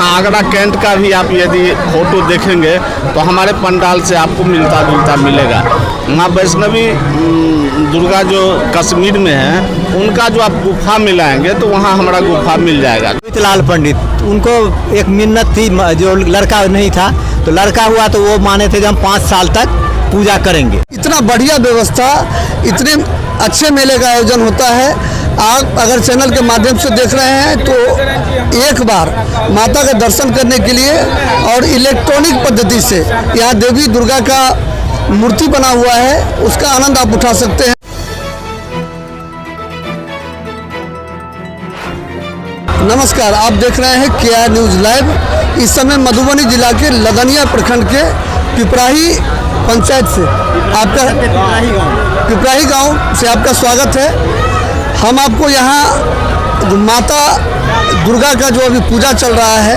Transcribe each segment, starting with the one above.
यहाँ आगरा कैंट का भी आप यदि फोटो देखेंगे तो हमारे पंडाल से आपको मिलता जुलता मिलेगा। माँ वैष्णवी दुर्गा जो कश्मीर में है उनका जो आप गुफा मिलाएंगे तो वहाँ हमारा गुफा मिल जाएगा। लाल पंडित, उनको एक मिन्नत थी, जो लड़का नहीं था तो लड़का हुआ तो वो माने थे कि हम 5 साल तक पूजा करेंगे। इतना बढ़िया व्यवस्था, इतने अच्छे मेले का आयोजन होता है। आप अगर चैनल के माध्यम से देख रहे हैं तो एक बार माता का दर्शन करने के लिए और इलेक्ट्रॉनिक पद्धति से यहाँ देवी दुर्गा का मूर्ति बना हुआ है, उसका आनंद आप उठा सकते हैं। नमस्कार, आप देख रहे हैं KR न्यूज़ लाइव। इस समय मधुबनी जिला के लदनिया प्रखंड के पिपराही पंचायत से पिपराही गांव से आपका स्वागत है। हम आपको यहाँ जो माता दुर्गा का जो अभी पूजा चल रहा है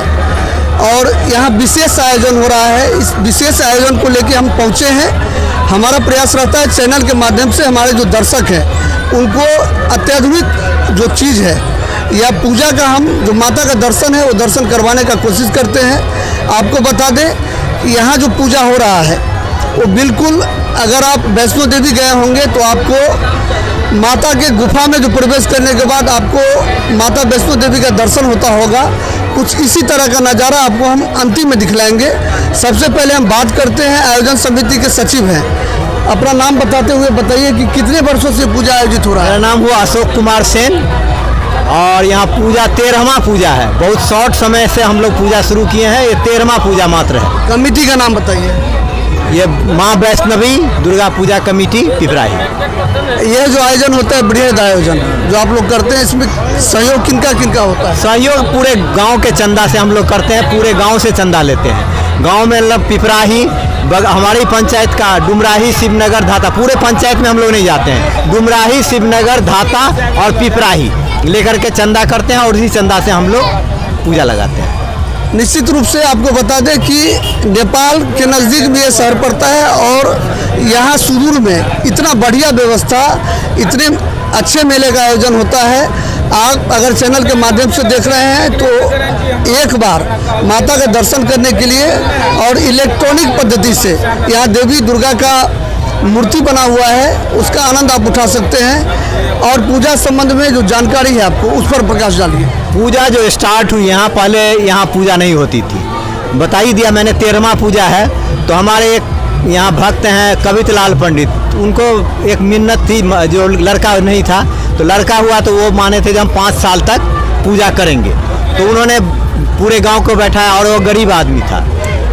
और यहाँ विशेष आयोजन हो रहा है, इस विशेष आयोजन को लेकर हम पहुँचे हैं। हमारा प्रयास रहता है चैनल के माध्यम से हमारे जो दर्शक हैं उनको अत्याधुनिक जो चीज़ है या पूजा का, हम जो माता का दर्शन है वो दर्शन करवाने का कोशिश करते हैं। आपको बता दें कि यहाँ जो पूजा हो रहा है वो बिल्कुल, अगर आप वैष्णो देवी गए होंगे तो आपको माता के गुफा में जो प्रवेश करने के बाद आपको माता वैष्णो देवी का दर्शन होता होगा। कुछ इसी तरह का नज़ारा आपको हम अंतिम में दिखलाएंगे। सबसे पहले हम बात करते हैं आयोजन समिति के सचिव हैं। अपना नाम बताते हुए बताइए कि कितने वर्षों से पूजा आयोजित हो रहा है। मेरा नाम हुआ अशोक कुमार सेन और यहाँ पूजा 13वां पूजा है। बहुत शॉर्ट समय से हम लोग पूजा शुरू किए हैं, ये 13वां पूजा मात्र है। कमेटी का नाम बताइए। ये माँ वैष्णवी दुर्गा पूजा कमेटी पिपराही। यह जो आयोजन होता है, बृहद आयोजन जो आप लोग करते हैं, इसमें सहयोग किनका किनका होता है? सहयोग पूरे गांव के चंदा से हम लोग करते हैं, पूरे गांव से चंदा लेते हैं। गांव में मतलब पिपराही, हमारी पंचायत का डुमराही, शिवनगर, धाता, पूरे पंचायत में हम लोग नहीं जाते हैं। डुमराही, शिवनगर, धाता और पिपराही लेकर के चंदा करते हैं और इसी चंदा से हम लोग पूजा लगाते हैं। निश्चित रूप से आपको बता दें कि नेपाल के नज़दीक भी ये शहर पड़ता है और यहाँ सुदूर में इतना बढ़िया व्यवस्था, इतने अच्छे मेले का आयोजन होता है। आप अगर चैनल के माध्यम से देख रहे हैं तो एक बार माता का दर्शन करने के लिए और इलेक्ट्रॉनिक पद्धति से यहाँ देवी दुर्गा का मूर्ति बना हुआ है, उसका आनंद आप उठा सकते हैं। और पूजा संबंध में जो जानकारी है आपको उस पर प्रकाश डालिए। पूजा जो स्टार्ट हुई यहाँ, पहले यहाँ पूजा नहीं होती थी, बता ही दिया मैंने। 13वां पूजा है। तो हमारे एक यहाँ भक्त हैं कवित लाल पंडित, उनको एक मिन्नत थी, जो लड़का नहीं था तो लड़का हुआ तो वो माने थे कि हम 5 साल तक पूजा करेंगे। तो उन्होंने पूरे गाँव को बैठाया और वो गरीब आदमी था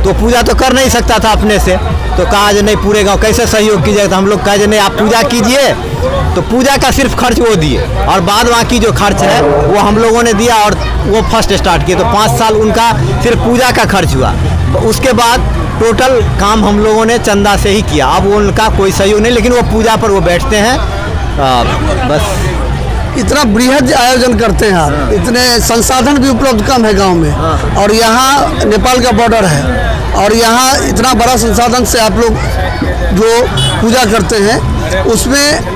तो पूजा तो कर नहीं सकता था अपने से, तो कहा जो नहीं पूरे गांव कैसे सहयोग कीजिएगा। तो हम लोग कहा जो नहीं आप पूजा कीजिए। तो पूजा का सिर्फ खर्च वो दिए और बाद बाकी जो खर्च है वो हम लोगों ने दिया और वो फर्स्ट स्टार्ट किए। तो 5 साल उनका सिर्फ पूजा का खर्च हुआ। उसके बाद टोटल काम हम लोगों ने चंदा से ही किया। अब उनका कोई सहयोग नहीं, लेकिन वो पूजा पर वो बैठते हैं बस। इतना बृहद आयोजन करते हैं आप, इतने संसाधन भी उपलब्ध कम है गांव में और यहाँ नेपाल का बॉर्डर है और यहाँ इतना बड़ा संसाधन से आप लोग जो पूजा करते हैं उसमें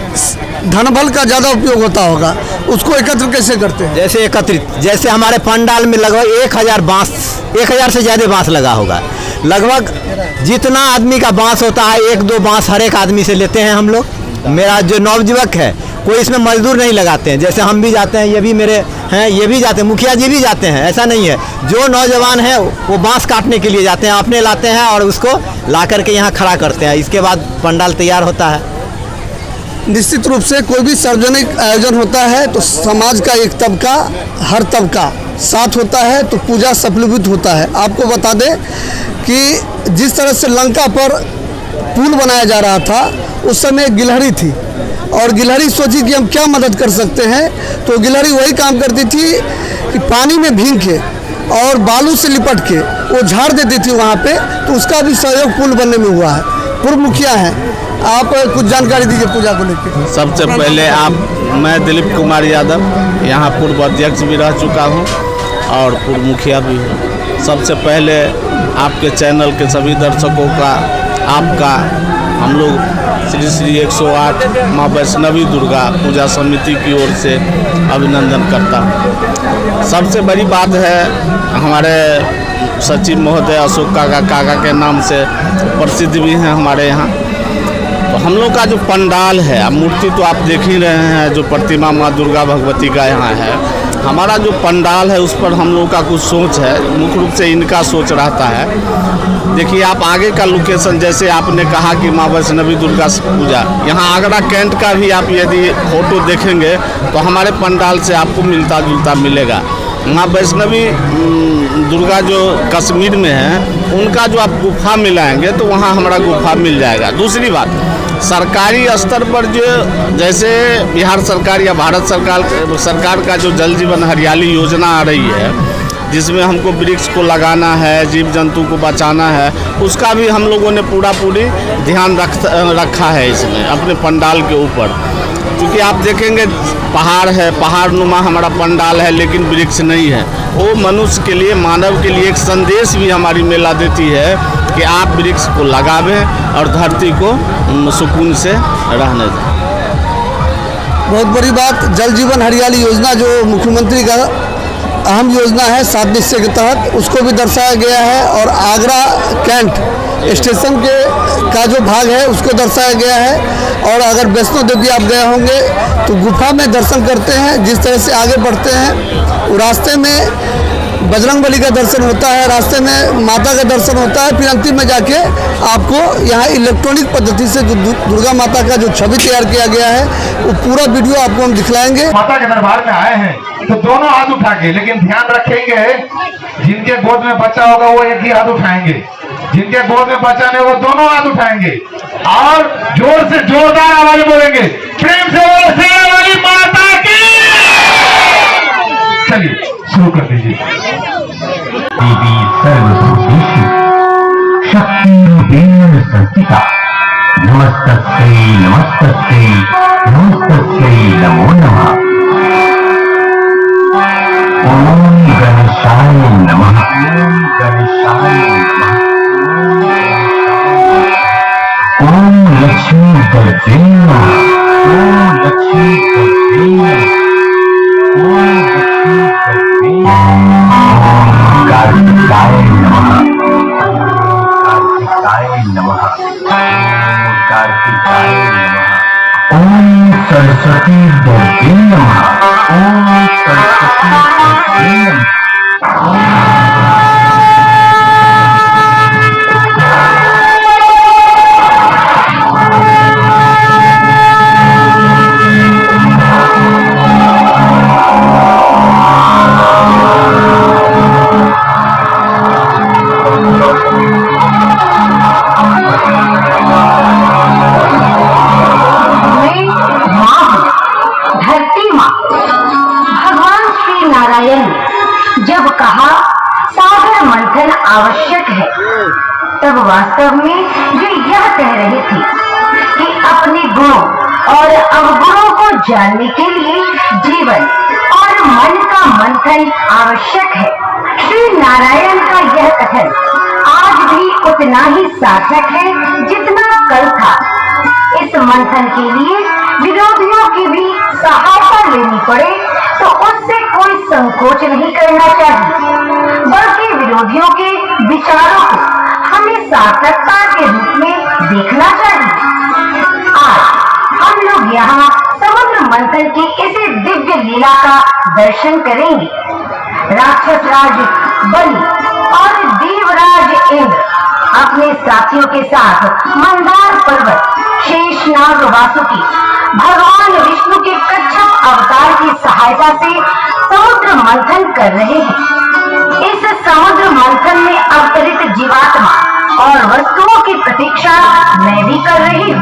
धन बल का ज़्यादा उपयोग होता होगा, उसको एकत्र कैसे करते हैं? जैसे एकत्रित, जैसे हमारे पंडाल में लगभग 1000 बाँस, 1000 से ज़्यादा बाँस लगा होगा। लगभग जितना आदमी का बाँस होता है 1-2 बाँस हर एक आदमी से लेते हैं हम लोग। मेरा जो नवयुवक है कोई इसमें मजदूर नहीं लगाते हैं, जैसे हम भी जाते हैं, ये भी मेरे हैं, ये भी जाते हैं, मुखिया जी भी जाते हैं, ऐसा नहीं है। जो नौजवान है वो बांस काटने के लिए जाते हैं, अपने लाते हैं और उसको ला करके यहाँ खड़ा करते हैं। इसके बाद पंडाल तैयार होता है। निश्चित रूप से कोई भी सार्वजनिक आयोजन होता है तो समाज का एक तबका, हर तबका साथ होता है तो पूजा सफलीभूत होता है। आपको बता दें कि जिस तरह से लंका पर पुल बनाया जा रहा था उस समय गिलहरी थी और गिलहरी सोची कि हम क्या मदद कर सकते हैं, तो गिलहरी वही काम करती थी कि पानी में भीग के और बालू से लिपट के वो झाड़ देती थी वहाँ पे, तो उसका भी सहयोग पुल बनने में हुआ है। पूर्व मुखिया हैं, आप कुछ जानकारी दीजिए पूजा को लेकर। सबसे पहले मैं दिलीप कुमार यादव यहाँ पूर्व अध्यक्ष भी रह चुका हूँ और पूर्व मुखिया भी हूँ। सबसे पहले आपके चैनल के सभी दर्शकों का आपका हम लोग श्री श्री 108 माँ वैष्णवी दुर्गा पूजा समिति की ओर से अभिनंदन करता हूँ। सबसे बड़ी बात है, हमारे सचिव महोदय अशोक काका के नाम से प्रसिद्ध भी हैं हमारे यहाँ। तो हम लोग का जो पंडाल है, अब मूर्ति तो आप देख ही रहे हैं, जो प्रतिमा माँ दुर्गा भगवती का यहाँ है, हमारा जो पंडाल है उस पर हम लोग का कुछ सोच है, मुख्य रूप से इनका सोच रहता है। देखिए आप आगे का लोकेशन, जैसे आपने कहा कि माँ वैष्णवी दुर्गा पूजा, यहाँ आगरा कैंट का भी आप यदि फोटो देखेंगे तो हमारे पंडाल से आपको मिलता जुलता मिलेगा। माँ वैष्णवी दुर्गा जो कश्मीर में है, उनका जो आप गुफा मिलाएंगे तो वहाँ हमारा गुफा मिल जाएगा। दूसरी बात, सरकारी स्तर पर जो जैसे बिहार सरकार या भारत सरकार का जो जल जीवन हरियाली योजना आ रही है, जिसमें हमको वृक्ष को लगाना है, जीव जंतु को बचाना है, उसका भी हम लोगों ने पूरी ध्यान रखा है इसमें अपने पंडाल के ऊपर। क्योंकि आप देखेंगे पहाड़ है, पहाड़ नुमा हमारा पंडाल है, लेकिन वृक्ष नहीं है। वो मनुष्य के लिए, मानव के लिए एक संदेश भी हमारी मेला देती है कि आप वृक्ष को लगावें और धरती को सुकून से रहने दें। बहुत बड़ी बात, जल जीवन हरियाली योजना जो मुख्यमंत्री का अहम योजना है 7 निश्चय के तहत, उसको भी दर्शाया गया है। और आगरा कैंट स्टेशन का जो भाग है उसको दर्शाया गया है। और अगर वैष्णो देवी आप गए होंगे तो गुफा में दर्शन करते हैं, जिस तरह से आगे बढ़ते हैं रास्ते में बजरंगबली का दर्शन होता है, रास्ते में माता का दर्शन होता है, फिर अंतिम में जाके आपको यहाँ इलेक्ट्रॉनिक पद्धति से जो दुर्गा माता का जो छवि तैयार किया गया है वो पूरा वीडियो आपको हम दिखलाएंगे। माता के दरबार में आए हैं तो दोनों हाथ उठा के, लेकिन ध्यान रखेंगे जिनके गोद में बच्चा होगा वो एक ही हाथ उठाएंगे, जिनके गोद में बच्चा नहीं वो दोनों हाथ उठाएंगे और जोर से जोरदार आवाज बोलेंगे, प्रेम से बोलो शेरा वाली माता की। चलिए शुरू कर दीजिए। देवी सर्वभूतेषु शक्तिरूपेण संस्थिता, नमस्तस्यै नमस्तस्यै नमस्तस्यै नमो नमः। ओम गणेशाय नमः, ओम गणेशाय नमः, ओम लक्ष्मी गणपते नमः, ओम लक्ष्मी गणपते नमः, ओम लक्ष्मी गणपते नमः, कार्तिकाय नमः, कार्तिकाय नमः, कार्तिकाय नमः, ओम सरस्वती देवी नमः, ओम सरस्वती देवी नमः। जब कहा सागर मंथन आवश्यक है, तब वास्तव में जो यह कह रही थी कि अपने गुणों और अवगुणों को जानने के लिए जीवन और मन का मंथन आवश्यक है। श्री नारायण का यह कथन आज भी उतना ही सार्थक है जितना कल था। इस मंथन के लिए विरोधियों की भी सहायता लेनी पड़े तो उससे कोई संकोच नहीं करना चाहिए, बल्कि विरोधियों के विचारों को हमें सार्थकता के रूप में देखना चाहिए। आज हम लोग यहाँ समुद्र मंथन की इस दिव्य लीला का दर्शन करेंगे। राक्षस राज बलि और देवराज इंद्र अपने साथियों के साथ मंदार पर्वत शेषनाग वासुकी भगवान विष्णु के कच्छप अवतार की सहायता से समुद्र मंथन कर रहे हैं। इस समुद्र मंथन में अवतरित जीवात्मा और वस्तुओं की प्रतीक्षा मैं भी कर रही हूँ।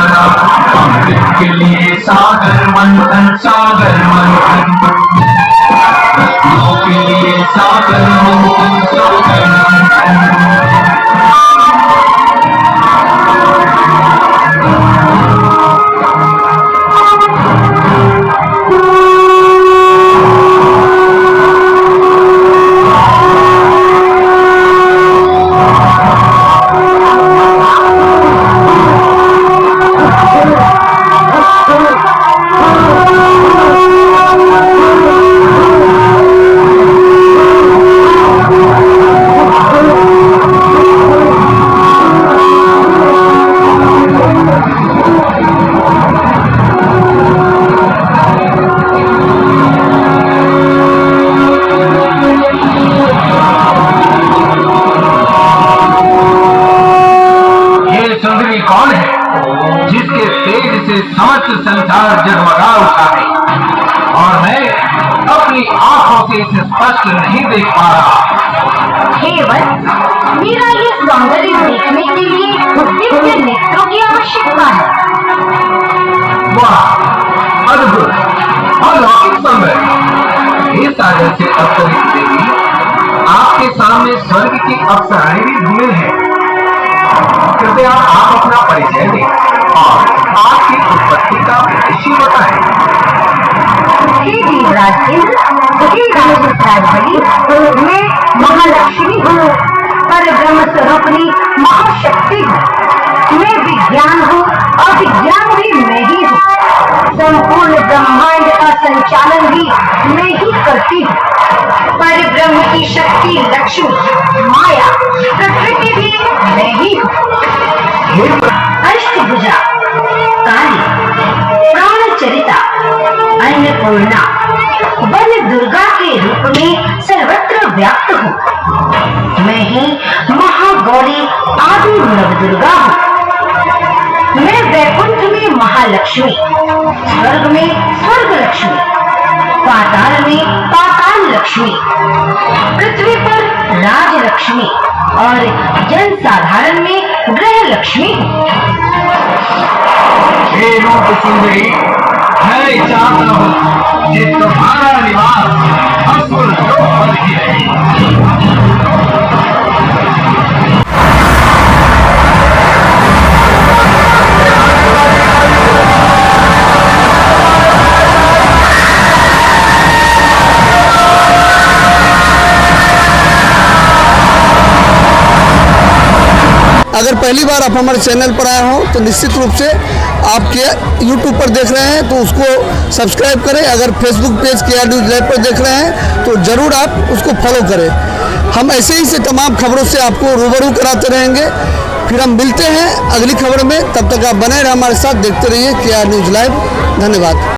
भरा, अमृत के लिए सागर मंथन, सागर मंथन, रत्नों के लिए सागर मंथन, सागर मंथन। कौन है जिसके तेज से समस्त संसार जगमगा उठा है और मैं अपनी आंखों से इसे स्पष्ट नहीं देख पा रहा। केवल मेरा ये सौंदर्य देखने के लिए दिव्य नेत्रों की आवश्यकता है। वाह, अद्भुत, अलौकिक सौंदर्य। इस सागर से अवतरित देवी, आपके सामने स्वर्ग की अप्सराएं भी घूमे हैं। कृपया आप अपना परिचय दें और आपकी उत्पत्ति का उद्देश्य बताएं। हे देवराज इंद्र, हे राजराजबली, मैं महालक्ष्मी हूँ, पर ब्रह्म स्वरूपनी महाशक्ति हूँ। मैं विज्ञान हूँ और विज्ञान भी मैं ही हूँ। संपूर्ण ब्रह्मांड का संचालन भी मैं ही करती हूँ। पर ब्रह्म की शक्ति लक्ष्मी, माया, प्रकृति भी मैं ही हूँ। अष्टभुजा, काली, प्राणचरिता, अन्नपूर्णा, वन दुर्गा के रूप में सर्वत्र व्याप्त हूँ। मैं ही महागौरी आदि नव दुर्गा हूँ। मैं वैकुंठ में महालक्ष्मी, स्वर्ग में स्वर्ग लक्ष्मी, पाताल में पाताल लक्ष्मी, पृथ्वी पर राज लक्ष्मी और जन साधारण में ग्रह लक्ष्मी हूँ। हे रूप सुंदरी, मैं चाहता हूँ कि तुम्हारा निवास असुर लोक पर ही रहे। अगर पहली बार आप हमारे चैनल पर आए हों तो निश्चित रूप से आपके YouTube पर देख रहे हैं तो उसको सब्सक्राइब करें। अगर Facebook page KR news live पर देख रहे हैं तो ज़रूर आप उसको फॉलो करें। हम ऐसे ही से तमाम खबरों से आपको रूबरू कराते रहेंगे। फिर हम मिलते हैं अगली खबर में, तब तक आप बने रहें हमारे साथ, देखते रहिए KR न्यूज़ लाइव। धन्यवाद।